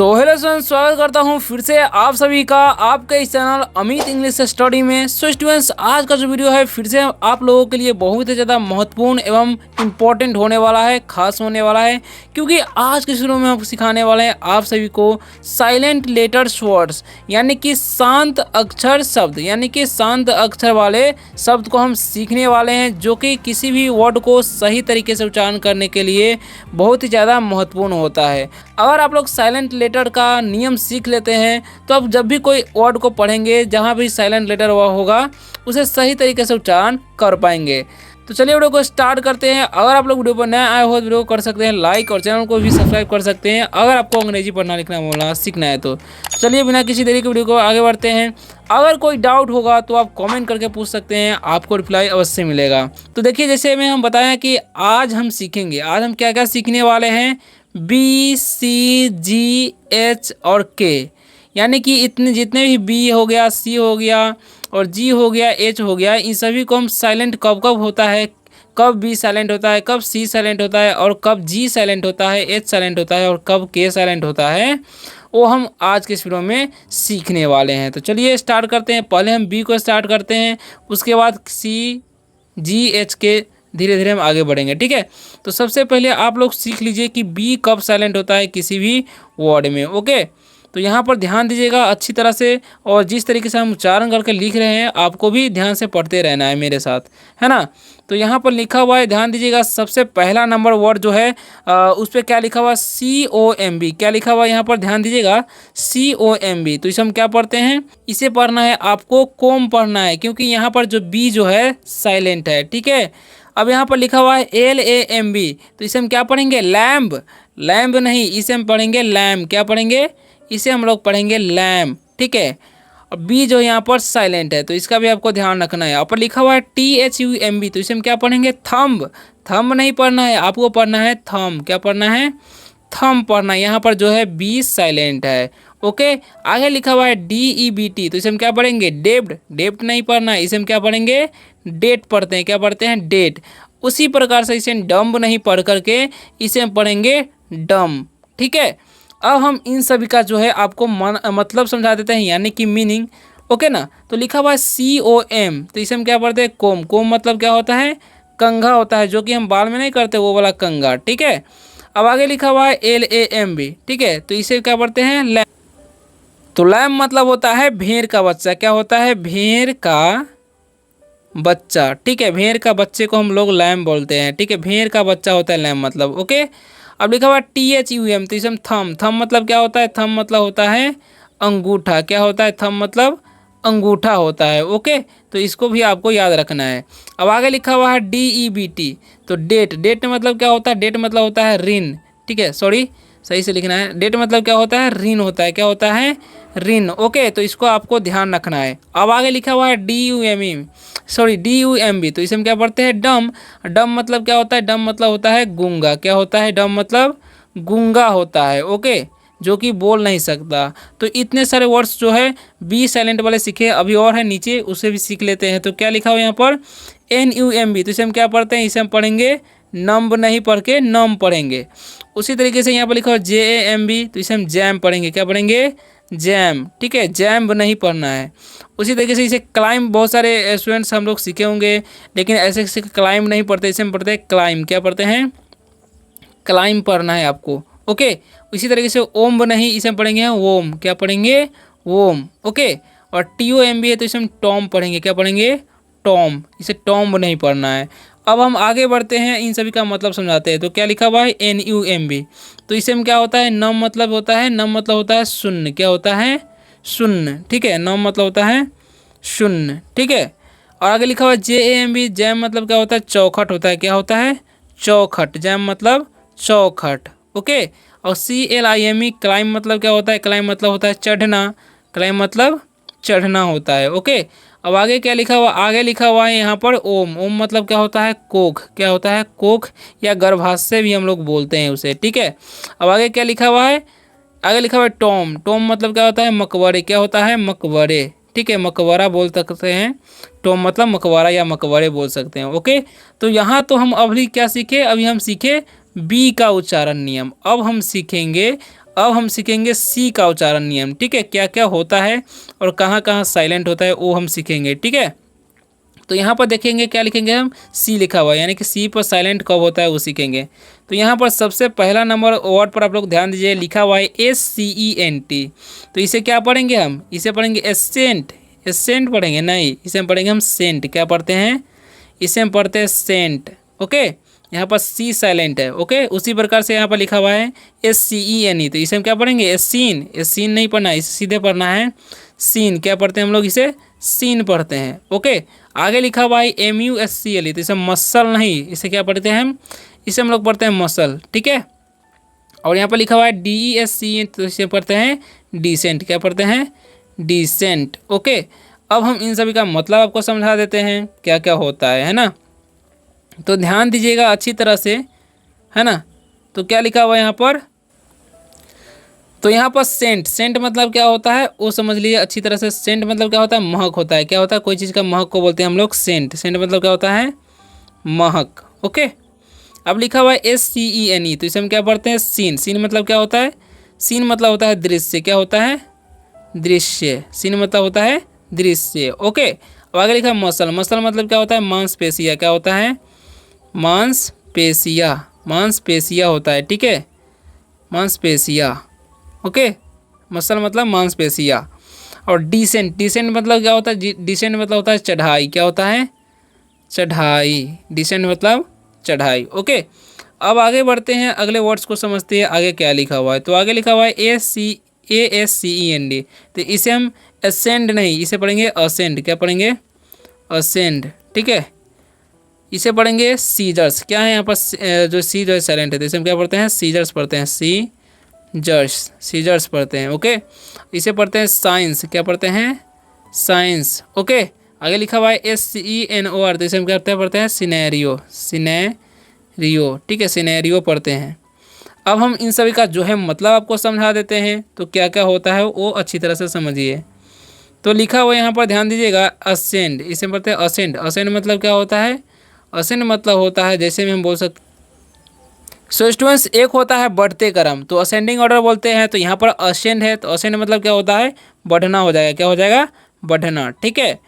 तो hello students, स्वागत करता हूं फिर से आप सभी का आपके इस चैनल अमित इंग्लिश स्टडी में। सो स्टूडेंट्स, आज का जो वीडियो है फिर से आप लोगों के लिए बहुत ही ज़्यादा महत्वपूर्ण एवं इम्पोर्टेंट होने वाला है, खास होने वाला है, क्योंकि आज के शुरू में हम सिखाने वाले हैं आप सभी को साइलेंट लेटर्स वर्ड्स, यानी कि शांत अक्षर शब्द, यानी कि शांत अक्षर वाले शब्द को हम सीखने वाले हैं, जो कि किसी भी वर्ड को सही तरीके से उच्चारण करने के लिए बहुत ही ज़्यादा महत्वपूर्ण होता है। अगर आप लोग साइलेंट लेटर का नियम सीख लेते हैं तो आप जब भी कोई वर्ड को पढ़ेंगे, जहाँ भी साइलेंट लेटर हुआ होगा, उसे सही तरीके से उच्चारण कर पाएंगे। तो चलिए वीडियो को स्टार्ट करते हैं। अगर आप लोग वीडियो पर नए आए हो तो वीडियो को कर सकते हैं लाइक और चैनल को भी सब्सक्राइब कर सकते हैं, अगर आपको अंग्रेजी पढ़ना लिखना बोलना सीखना है तो। चलिए बिना किसी देरी के वीडियो को आगे बढ़ते हैं। अगर कोई डाउट होगा तो आप कमेंट करके पूछ सकते हैं, आपको रिप्लाई अवश्य मिलेगा। तो देखिए, जैसे मैं हम बताया कि आज हम सीखेंगे, आज हम क्या क्या सीखने वाले हैं, बी सी जी एच और के, यानी कि इतने जितने भी बी हो गया, सी हो गया और जी हो गया, एच हो गया, इन सभी को हम साइलेंट कब कब होता है, कब बी साइलेंट होता है, कब सी साइलेंट होता है और कब जी साइलेंट होता है, एच साइलेंट होता है और कब के साइलेंट होता है, वो हम आज के इस वीडियो में सीखने वाले हैं। तो चलिए स्टार्ट करते हैं। पहले हम बी को स्टार्ट करते हैं, उसके बाद सी जी एच के धीरे धीरे हम आगे बढ़ेंगे, ठीक है। तो सबसे पहले आप लोग सीख लीजिए कि बी कब साइलेंट होता है किसी भी वर्ड में, ओके। तो यहाँ पर ध्यान दीजिएगा अच्छी तरह से, और जिस तरीके से हम उच्चारण करके लिख रहे हैं आपको भी ध्यान से पढ़ते रहना है मेरे साथ, है ना। तो यहाँ पर लिखा हुआ है, ध्यान दीजिएगा, सबसे पहला नंबर वर्ड जो है उस पर क्या लिखा हुआ है, COMB। क्या लिखा हुआ है यहाँ पर, ध्यान दीजिएगा, COMB। तो इसे हम क्या पढ़ते हैं, इसे पढ़ना है आपको कोम पढ़ना है, क्योंकि यहाँ पर जो बी जो है साइलेंट है, ठीक है। अब यहाँ पर लिखा हुआ है LAMB, तो इसे हम क्या पढ़ेंगे, लैम्ब। लैम्ब नहीं, इसे हम पढ़ेंगे लैम। क्या पढ़ेंगे, इसे हम लोग पढ़ेंगे लैम, ठीक है। और बी जो यहाँ पर साइलेंट है, तो इसका भी आपको ध्यान रखना है। ऊपर लिखा हुआ है THUMB, तो इसे हम क्या पढ़ेंगे, थंब। थंब नहीं पढ़ना है, आपको पढ़ना है थंब। क्या पढ़ना है, थंब पढ़ना है। यहाँ पर जो है बी साइलेंट है, ओके। आगे लिखा हुआ है DEBT, तो इसे हम क्या पढ़ेंगे, डेब्ड। डेब्ड नहीं पढ़ना है, इसे हम क्या पढ़ेंगे, डेट पढ़ते हैं। क्या पढ़ते हैं, डेट। उसी प्रकार से इसे डम्ब नहीं पढ़ करके इसे हम पढ़ेंगे डम, ठीक है। अब हम इन सभी का जो है आपको मतलब समझा देते हैं, यानी कि मीनिंग, ओके ना। तो लिखा हुआ है COM, तो इसे हम क्या पढ़ते हैं, कोम। कोम मतलब क्या होता है, कंघा होता है, जो कि हम बाल में नहीं करते वो वाला कंघा, ठीक है। अब आगे लिखा हुआ है LAMB, ठीक है, तो इसे क्या पढ़ते हैं, लैम। तो लैम मतलब होता है भेड़ का बच्चा। क्या होता है, भेड़ का बच्चा, ठीक है। भेड़ का बच्चे को हम लोग लैम बोलते हैं, ठीक है। भेड़ का बच्चा होता है लैम मतलब, ओके। अब लिखा हुआ THUM, तो इसमें थम। थम मतलब क्या होता है, थम मतलब होता है अंगूठा। क्या होता है, थम मतलब अंगूठा होता है, ओके। तो इसको भी आपको याद रखना है। अब आगे लिखा हुआ है DEBT, तो डेट। डेट मतलब क्या होता है, डेट मतलब होता है ऋण, ठीक है। सॉरी, सही से लिखना है। डेट मतलब क्या होता है, ऋण होता है। क्या होता है, ऋण, ओके। तो इसको आपको ध्यान रखना है। अब आगे लिखा हुआ है DUMB, तो इसे हम क्या पढ़ते हैं, डम। डम मतलब क्या होता है, डम मतलब होता है गूंगा। क्या होता है, डम मतलब गूंगा होता है, ओके, जो कि बोल नहीं सकता। तो इतने सारे वर्ड्स जो है बी साइलेंट वाले सीखे, अभी और है नीचे, उसे भी सीख लेते हैं। तो क्या लिखा हुआ यहाँ पर, NUMB, तो इसे हम क्या पढ़ते हैं, इसे हम पढ़ेंगे नम्ब नहीं पढ़ के नम पढ़ेंगे। उसी तरीके से यहाँ पर लिखा हुआ JAMB, तो इसे हम जैम पढ़ेंगे। क्या पढ़ेंगे, जैम, ठीक है। जैम्ब नहीं पढ़ना है। उसी तरीके से इसे क्लाइम, बहुत सारे स्टूडेंट्स हम लोग सीखे होंगे, लेकिन ऐसे क्लाइम नहीं पढ़ते, इसे हम पढ़ते हैं क्लाइम। क्या पढ़ते हैं, क्लाइम पढ़ना है आपको, ओके। इसी तरीके से ओम नहीं, इसे हम पढ़ेंगे वोम। क्या पढ़ेंगे, वोम, ओके। और TOMB है, तो इसे हम टॉम पढ़ेंगे। क्या पढ़ेंगे, टॉम। इसे टॉम्ब नहीं पढ़ना है। अब हम आगे बढ़ते हैं, इन सभी का मतलब समझाते हैं। तो क्या लिखा हुआ है, NUMB, तो इसे हम क्या होता है, नम मतलब होता है, नम मतलब होता है शून्य। क्या होता है, शून्य, ठीक है। नम मतलब होता है शून्य, ठीक है। और आगे लिखा हुआ है JAMB, जैम मतलब क्या होता है, चौखट होता है। क्या होता है, चौखट। जैम मतलब चौखट, ओके। और CLIMB, क्लाइम मतलब क्या होता है, क्लाइम मतलब होता है चढ़ना। क्लाइम मतलब चढ़ना होता है, ओके। अब आगे क्या लिखा हुआ, आगे लिखा हुआ है यहाँ पर ओम। ओम मतलब क्या होता है, कोख। क्या होता है, कोख, या गर्भाशय भी हम लोग बोलते हैं उसे, ठीक है। अब आगे क्या लिखा हुआ है, आगे लिखा हुआ है टॉम। टॉम मतलब क्या होता है, मकबरे। क्या होता है, मकबरे, ठीक है। मकबरा बोल सकते हैं, टॉम मतलब मकबरा या मकबरे बोल सकते हैं, ओके। तो यहाँ तो हम अभी क्या सीखे, अभी हम सीखे बी का उच्चारण नियम। अब हम सीखेंगे अब हम सीखेंगे सी का उच्चारण नियम, ठीक है, क्या क्या होता है और कहाँ कहाँ साइलेंट होता है वो हम सीखेंगे, ठीक है। तो यहाँ पर देखेंगे क्या लिखेंगे हम, सी लिखा हुआ है, यानी कि सी पर साइलेंट कब होता है वो सीखेंगे। तो यहाँ पर सबसे पहला नंबर वर्ड पर आप लोग ध्यान दीजिए, लिखा हुआ है SCENT। तो इसे क्या पढ़ेंगे हम, इसे पढ़ेंगे एसेंट, एसेंट पढ़ेंगे नहीं, इसे हम पढ़ेंगे हम सेंट। क्या पढ़ते हैं, इसे हम पढ़ते हैं सेंट, ओके। यहाँ पर सी साइलेंट है, ओके। उसी प्रकार से यहाँ पर लिखा हुआ है SCENE, तो इसे हम क्या पढ़ेंगे, एसीन, एसीन नहीं पढ़ना है, इसे सीधे पढ़ना है सीन। क्या पढ़ते हैं हम लोग, इसे सीन पढ़ते हैं, ओके। आगे लिखा हुआ है MUSCLE, तो इसे मसल नहीं, इसे क्या पढ़ते हैं हम, इसे हम लोग पढ़ते हैं मसल, ठीक है। और यहाँ पर लिखा हुआ है DESCENT, तो इसे पढ़ते हैं डिसेंट। क्या पढ़ते हैं, डिसेंट, ओके। अब हम इन सभी का मतलब आपको समझा देते हैं क्या क्या होता है ना। तो ध्यान दीजिएगा अच्छी तरह से, है ना। तो क्या लिखा हुआ है यहाँ पर, तो यहाँ पर सेंट, सेंट मतलब क्या होता है वो समझ लीजिए अच्छी तरह से। सेंट मतलब क्या होता है, महक होता है। क्या होता है, कोई चीज़ का महक को बोलते हैं हम लोग सेंट। सेंट मतलब क्या होता है, महक, ओके। अब लिखा हुआ है SCENE, तो इसे हम क्या पढ़ते हैं सीन। सीन मतलब क्या होता है, सीन मतलब होता है दृश्य। क्या होता है, दृश्य। सीन मतलब होता है दृश्य, ओके। अब आगे लिखा है मसल, मसल मतलब क्या होता है, मांसपेशिया। क्या होता है, मांसपेशिया, मांसपेशिया होता है, ठीक है, मांसपेशिया, ओके। मसल मतलब मांसपेशिया। और डिसेंट, डिसेंट मतलब क्या होता है, डिसेंट मतलब होता है चढ़ाई। क्या होता है, चढ़ाई, डिसेंट मतलब चढ़ाई, ओके। अब आगे बढ़ते हैं, अगले वर्ड्स को समझते हैं आगे क्या लिखा हुआ है। तो आगे लिखा हुआ है ASCEND, तो इसे हम असेंड नहीं, इसे पढ़ेंगे असेंड। क्या पढ़ेंगे, असेंड, ठीक है। इसे पढ़ेंगे सीजर्स। क्या है यहाँ पर, जो सी जो है साइलेंट है, तो इसे हम क्या पढ़ते हैं, सीजर्स पढ़ते हैं, सीजर्स, सीजर्स पढ़ते हैं, ओके। इसे पढ़ते हैं साइंस। क्या पढ़ते हैं, साइंस, ओके। आगे लिखा हुआ है SCENOR, तो इसे हम क्या पढ़ते हैं, सिनेरियो, सिनेरियो, ठीक है, सिनेरियो पढ़ते हैं। अब हम इन सभी का जो है मतलब आपको समझा देते हैं, तो क्या क्या होता है वो अच्छी तरह से समझिए। तो लिखा हुआ यहाँ पर ध्यान दीजिएगा, असेंड, इसे पढ़ते हैं असेंड। असेंड मतलब क्या होता है, असेंड मतलब होता है, जैसे में हम बोल सकते, सो स्टूडेंट्स एक होता है बढ़ते क्रम, तो असेंडिंग ऑर्डर बोलते हैं। तो यहाँ पर असेंड है, तो असेंड मतलब क्या होता है, बढ़ना हो जाएगा। क्या हो जाएगा, बढ़ना, ठीक है।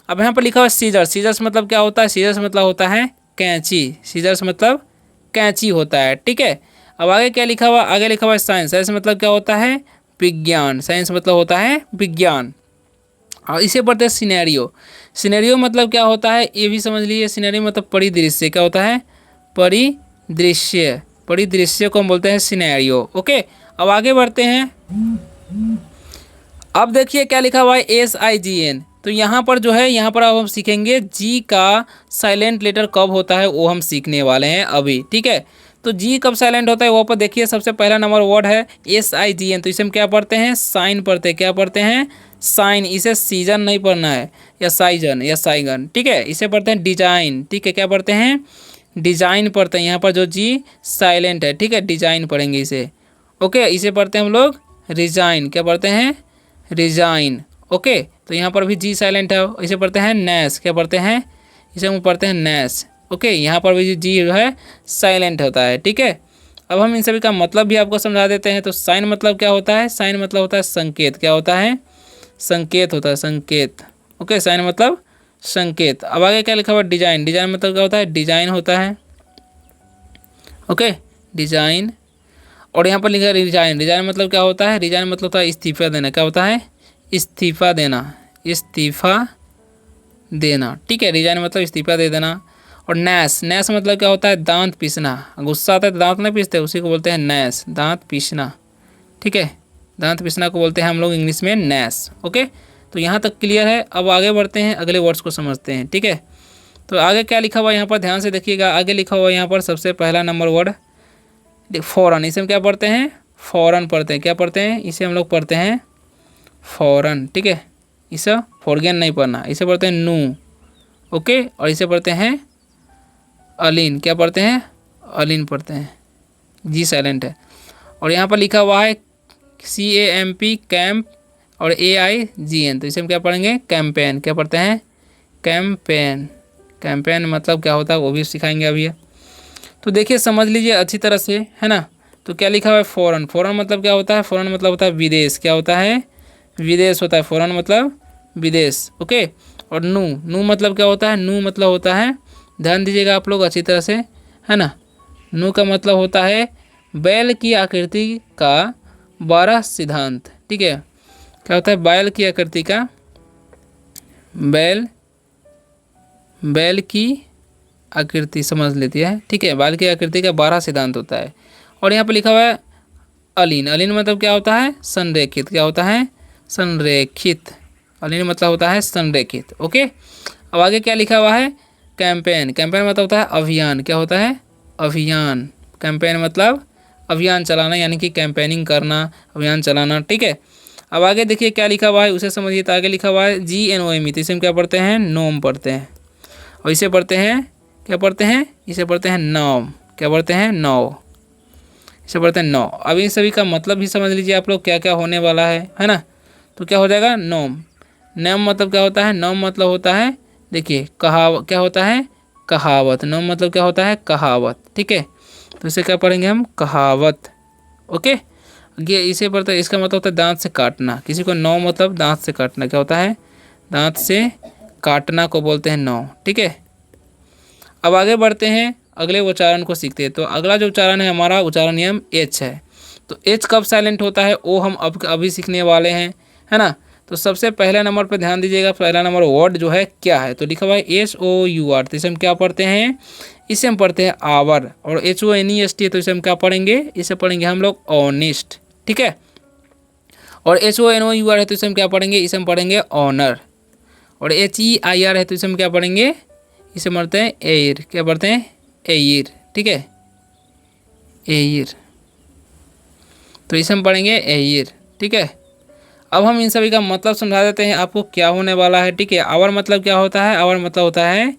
अब यहाँ पर लिखा हुआ है सीजर्स, सीजर्स मतलब क्या होता है, सीजर्स मतलब होता है कैंची, सीजर्स मतलब कैंची होता है, ठीक है। अब आगे क्या लिखा हुआ, आगे लिखा हुआ है साइंस, साइंस मतलब क्या होता है, विज्ञान, साइंस मतलब होता है विज्ञान। और इसे पढ़ते हैं सिनेरियो, सिनेरियो मतलब क्या होता है ये भी समझ लीजिए। सिनेरियो मतलब परिदृश्य। क्या होता है, परिदृश्य, परिदृश्य को हम बोलते हैं सिनेरियो, ओके। अब आगे बढ़ते हैं, अब देखिए क्या लिखा हुआ है SIGN। तो यहाँ पर जो है, यहाँ पर अब हम सीखेंगे जी का साइलेंट लेटर कब होता है वो हम सीखने वाले हैं अभी, ठीक है। तो जी कब साइलेंट होता है वो पर देखिए, सबसे पहला नंबर वर्ड है SIGN, तो इसे हम क्या पढ़ते हैं, साइन पढ़ते हैं। क्या पढ़ते हैं, साइन। इसे सीजन नहीं पढ़ना है, या साइजन या साइगन, ठीक है। इसे पढ़ते हैं डिजाइन, ठीक है। क्या पढ़ते हैं, डिजाइन पढ़ते हैं। यहाँ पर जो जी साइलेंट है, ठीक है, डिजाइन पढ़ेंगे इसे, ओके। इसे पढ़ते हैं हम लोग रिजाइन। क्या पढ़ते हैं, रिजाइन, ओके। तो यहाँ पर भी जी साइलेंट है, इसे पढ़ते हैं नैस। क्या पढ़ते हैं, इसे हम पढ़ते हैं नैस, ओके। यहाँ पर भी जी जो है साइलेंट होता है, ठीक है। अब हम इन सभी का मतलब भी आपको समझा देते हैं। तो साइन मतलब क्या होता है, साइन मतलब होता है संकेत। क्या होता है, संकेत होता है, संकेत, ओके। साइन मतलब संकेत। अब आगे क्या लिखा हुआ है, डिजाइन, डिजाइन मतलब क्या होता है, डिजाइन होता है, ओके, डिजाइन। और यहाँ पर लिखा है रिजाइन, रिजाइन मतलब क्या होता है, रिजाइन मतलब होता है इस्तीफा देना। क्या होता है, इस्तीफा देना, इस्तीफा देना, ठीक है। रिजाइन मतलब इस्तीफा दे देना। और नैस, नैस मतलब क्या होता है, दांत पीसना। गुस्सा आता है तो दांत नहीं पीसते, उसी को बोलते हैं नैस, दांत पीसना, ठीक है। दांत पीसना को बोलते हैं हम लोग इंग्लिश में नैस, ओके। तो यहाँ तक क्लियर है। अब आगे बढ़ते हैं, अगले वर्ड्स को समझते हैं, ठीक है। तो आगे क्या लिखा हुआ है यहाँ पर ध्यान से देखिएगा। आगे लिखा हुआ है यहाँ पर सबसे पहला नंबर वर्ड फ़ौरन, इसे हम क्या पढ़ते हैं, फ़ौरन पढ़ते हैं। क्या पढ़ते हैं, इसे हम लोग पढ़ते हैं फ़ौरन, ठीक है। इसे फॉरगेन नहीं पढ़ना, इसे पढ़ते हैं नू, ओके। और इसे पढ़ते हैं अलीन। क्या पढ़ते हैं, अलीन पढ़ते हैं, जी साइलेंट है। और यहाँ पर लिखा हुआ है CAMP, कैम्प, और AIGN, तो इसे हम क्या पढ़ेंगे, कैंपेन। क्या पढ़ते हैं, कैंपेन, कैंपेन मतलब क्या होता है वो भी सिखाएंगे अभी। तो देखिए समझ लीजिए अच्छी तरह से, है ना। तो क्या लिखा हुआ है फॉरेन, फॉरेन मतलब क्या होता है, फॉरेन मतलब होता है विदेश, क्या होता है विदेश होता है, फॉरेन मतलब विदेश। ओके, और नू, नू मतलब क्या होता है, नू मतलब होता है, ध्यान दीजिएगा आप लोग अच्छी तरह से, है ना, नू का मतलब होता है बैल की आकृति का 12 सिद्धांत। ठीक है, क्या होता है बैल की आकृति का, बैल की आकृति समझ लेती है। ठीक है, बैल की आकृति का 12 सिद्धांत होता है। और यहाँ पे लिखा हुआ है अलीन, अलीन मतलब क्या होता है संरेखित, क्या होता है संरेखित, अलीन मतलब होता है संरेखित। ओके, अब आगे क्या लिखा हुआ है कैंपेन, कैंपेन मतलब होता है अभियान, क्या होता है अभियान, कैंपेन मतलब अभियान चलाना, यानी कि कैंपेनिंग करना, अभियान चलाना। ठीक है, अब आगे देखिए क्या लिखा हुआ है उसे समझिए। तो आगे लिखा हुआ है GNOME, तो इसे हम क्या पढ़ते हैं नोम पढ़ते हैं, और इसे पढ़ते हैं क्या पढ़ते हैं, इसे पढ़ते हैं नॉम, क्या पढ़ते हैं नौ, इसे पढ़ते हैं नौ। अब इन सभी का मतलब भी समझ लीजिए आप लोग क्या क्या होने वाला है ना। तो क्या हो जाएगा नोम, नोम मतलब क्या होता है, नोम मतलब होता है देखिए कहावत, क्या होता है कहावत, नोम मतलब क्या होता है कहावत। ठीक है, तो इसे क्या पढ़ेंगे हम कहावत। ओके, ये इसे पढ़ते हैं, इसका मतलब होता है दांत से काटना, किसी को नौ मतलब दांत से काटना, क्या होता है दांत से काटना को बोलते हैं नौ। ठीक है, अब आगे बढ़ते हैं, अगले उच्चारण को सीखते हैं। तो अगला जो उच्चारण है हमारा उच्चारण नियम एच है। तो एच कब साइलेंट होता है वो हम अब अभी सीखने वाले हैं, है ना। तो सबसे पहले नंबर पर ध्यान दीजिएगा, पहला नंबर वर्ड जो है क्या है, तो लिखा हुआ है SOUR, तो इसे हम क्या पढ़ते हैं, इसे हम पढ़ते हैं आवर। और HONEST है, तो इसे हम क्या पढ़ेंगे, इसे पढ़ेंगे हम लोग ऑनेस्ट। ठीक है, और SONOUR है, तो इसे हम क्या पढ़ेंगे, इसे हम पढ़ेंगे ऑनर। और HEIR है, तो इसे हम क्या पढ़ेंगे, इसे पढ़ते हैं एयर, क्या पढ़ते हैं एयर। ठीक है, एयर, तो इसे हम पढ़ेंगे एयर। ठीक है, अब हम इन सभी का मतलब समझा देते हैं आपको क्या होने वाला है। ठीक है, आवर मतलब क्या होता है, आवर मतलब होता है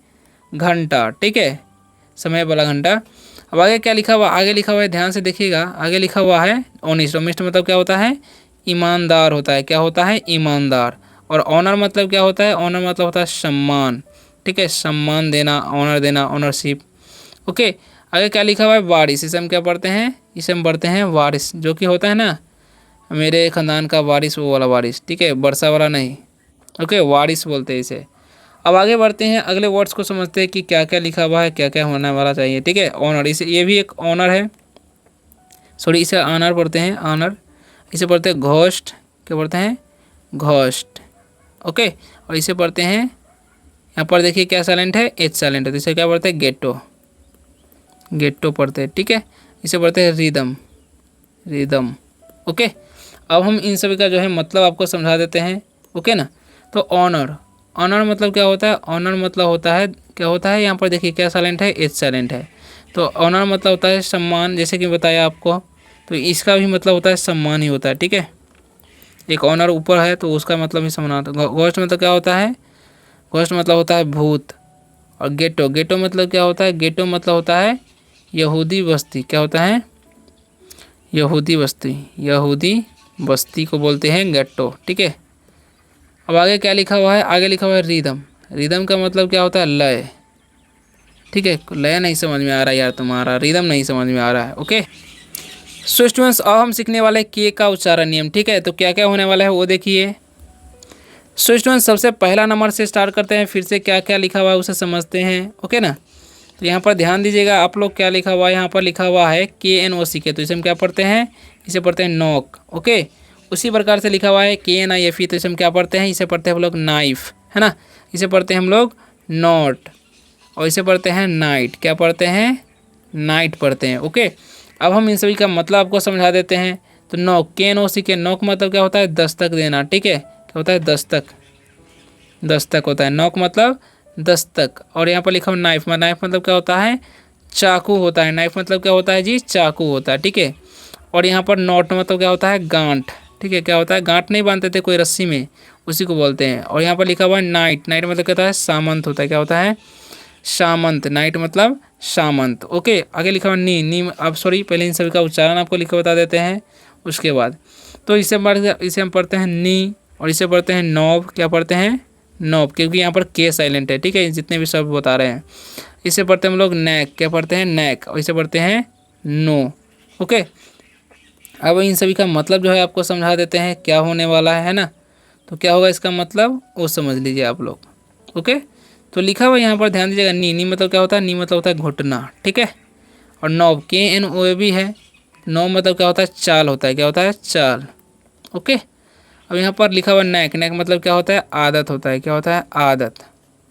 घंटा। ठीक है, समय वाला घंटा। अब आगे क्या लिखा हुआ, आगे लिखा हुआ है ध्यान से देखिएगा, आगे लिखा हुआ है ऑनेस्ट, ऑनेस्ट मतलब क्या होता है ईमानदार होता है, क्या होता है ईमानदार। और ऑनर मतलब क्या होता है, ऑनर मतलब होता है सम्मान। ठीक है, सम्मान देना, ऑनर देना, ऑनरशिप। ओके, आगे क्या लिखा हुआ है वारिस, इसे हम क्या पढ़ते हैं, इसे हम पढ़ते हैं वारिस, जो कि होता है ना मेरे ख़ानदान का वारिस, वो वाला वारिस। ठीक है, वर्षा वाला नहीं। ओके, वारिस बोलते हैं इसे। अब आगे बढ़ते हैं, अगले वर्ड्स को समझते हैं कि क्या क्या लिखा हुआ है, क्या क्या होने वाला चाहिए। ठीक है, ऑनर, इसे ये भी एक ऑनर है, सॉरी इसे ऑनर पढ़ते हैं, ऑनर। इसे पढ़ते हैं घोस्ट, क्या पढ़ते हैं घोस्ट। ओके, और इसे पढ़ते हैं, यहाँ पर देखिए क्या साइलेंट है, एच साइलेंट है, तो इसे क्या पढ़ते हैं गेटो, गेटो पढ़ते हैं। ठीक है, इसे पढ़ते हैं रिदम, रिदम। ओके, अब हम इन सभी का जो है मतलब आपको समझा देते हैं। ओके ना, तो ऑनर, ऑनर मतलब क्या होता है, ऑनर मतलब होता है क्या होता है, यहाँ पर देखिए क्या साइलेंट है, एच साइलेंट है। तो ऑनर मतलब होता है सम्मान, जैसे कि बताया आपको, तो इसका भी मतलब होता है सम्मान ही होता है। ठीक है, एक ऑनर ऊपर है तो उसका मतलब ही सम्मान होता है। घोस्ट मतलब क्या होता है, घोस्ट मतलब होता है भूत। और गेटो, गेटो मतलब क्या होता है, गेटो मतलब होता है यहूदी बस्ती, क्या होता है यहूदी बस्ती, यहूदी बस्ती को बोलते हैं गेट्टो। ठीक है, अब आगे क्या लिखा हुआ है, आगे लिखा हुआ है रिदम, रिदम का मतलब क्या होता है लय। ठीक है, लय नहीं समझ में आ रहा यार तुम्हारा, रिदम नहीं समझ में आ रहा है। ओके, सो स्टूडेंट्स अब हम सीखने वाले के का उच्चारण नियम। ठीक है, तो क्या क्या होने वाला है वो देखिए। सो स्टूडेंट्स सबसे पहला नंबर से स्टार्ट करते हैं, फिर से क्या क्या लिखा हुआ है उसे समझते हैं। ओके ना, तो यहाँ पर ध्यान दीजिएगा आप लोग, क्या लिखा हुआ है, यहाँ पर लिखा हुआ है KNOC के, तो इसे हम क्या पढ़ते हैं, इसे पढ़ते हैं नॉक। ओके, उसी प्रकार से लिखा हुआ है KNIFE, तो इसे हम क्या पढ़ते हैं, इसे पढ़ते हैं हम लोग नाइफ, है ना। इसे पढ़ते हैं हम लोग नॉट, और इसे पढ़ते हैं नाइट, क्या पढ़ते हैं नाइट पढ़ते हैं। ओके, अब हम इन सभी का मतलब आपको समझा देते हैं। तो नॉक, KNOC के, नॉक मतलब क्या होता है दस्तक देना। ठीक है, क्या होता है दस्तक, दस्तक होता है, नॉक मतलब दस्तक। और यहाँ पर लिखा हुआ नाइफ, नाइफ मतलब क्या होता है चाकू होता है, नाइफ मतलब क्या होता है जी चाकू होता है। ठीक है, और यहाँ पर नॉट मतलब क्या होता है गांठ। ठीक है, क्या होता है गांठ नहीं बांधते थे कोई रस्सी में, उसी को बोलते हैं। और यहाँ पर लिखा हुआ है नाइट, नाइट मतलब क्या होता है सामंत होता है, क्या होता है सामंत, नाइट मतलब सामंत। ओके, आगे लिखा हुआ नी, नी अब सॉरी पहले इन सभी का उच्चारण आपको लिख बता देते हैं उसके बाद। तो इसे हम पढ़ते हैं नी, और इसे पढ़ते हैं नॉब, क्या पढ़ते हैं नॉब, क्योंकि यहाँ पर के साइलेंट है। ठीक है, जितने भी शब्द बता रहे हैं। इसे पढ़ते हैं हम लोग नैक, क्या पढ़ते हैं नैक, और इसे पढ़ते हैं नो। ओके, अब इन सभी का मतलब जो है आपको समझा देते हैं क्या होने वाला है ना। तो क्या होगा इसका मतलब वो समझ लीजिए आप लोग। ओके, तो लिखा हुआ यहाँ पर ध्यान दीजिएगा, नी नी मतलब क्या होता है, नी मतलब होता है घुटना, ठीक है। और नौब KNOAB भी है, नौ मतलब क्या होता है, चाल होता है, क्या होता है, चाल। ओके, अब यहाँ पर लिखा हुआ नैक, नैक मतलब क्या होता है, आदत होता है, क्या होता है, आदत।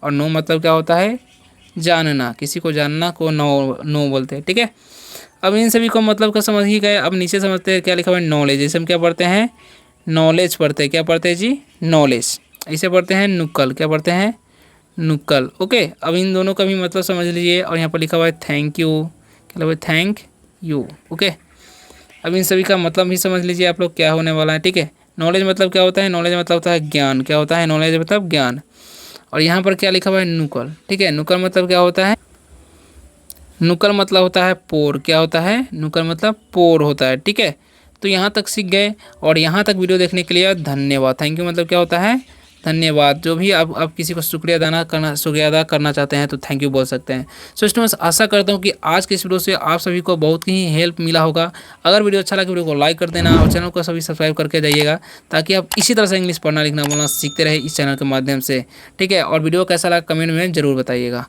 और नो मतलब क्या होता है, जानना, किसी को जानना को नो नो बोलते हैं, ठीक है। अब इन सभी को मतलब का समझ ही गए। अब नीचे समझते हैं क्या लिखा हुआ है, नॉलेज। जैसे हम क्या पढ़ते हैं, नॉलेज पढ़ते हैं, क्या पढ़ते हैं जी, नॉलेज। ऐसे पढ़ते हैं नुक्कल, क्या पढ़ते हैं, नुक्कल। ओके, अब इन दोनों का भी मतलब समझ लीजिए। और यहाँ पर लिखा हुआ है थैंक यू, क्या लिखा हुआ है, थैंक यू। ओके, अब इन सभी का मतलब भी समझ लीजिए आप लोग क्या होने वाला है, ठीक है। नॉलेज मतलब क्या होता है, नॉलेज मतलब होता है ज्ञान, क्या होता है, नॉलेज मतलब ज्ञान। और यहाँ पर क्या लिखा हुआ है, नुक्कल, ठीक है। नुक्कल मतलब क्या होता है, नुक्कल मतलब होता है पोर, क्या होता है, नुक्कल मतलब पोर होता है, ठीक है। तो यहाँ तक सीख गए। और यहाँ तक वीडियो देखने के लिए धन्यवाद। थैंक यू मतलब क्या होता है, धन्यवाद। जो भी आप किसी को शुक्रिया अदा करना चाहते हैं तो थैंक यू बोल सकते हैं। सो स्टूडेंट्स, आशा करता हूँ कि आज के इस वीडियो से आप सभी को बहुत ही हेल्प मिला होगा। अगर वीडियो अच्छा लगे वीडियो को लाइक कर देना और चैनल को सभी सब्सक्राइब करके जाइएगा, ताकि आप इसी तरह से इंग्लिश पढ़ना लिखना बोलना सीखते रहे इस चैनल के माध्यम से, ठीक है। और वीडियो कैसा लगा कमेंट में ज़रूर बताइएगा।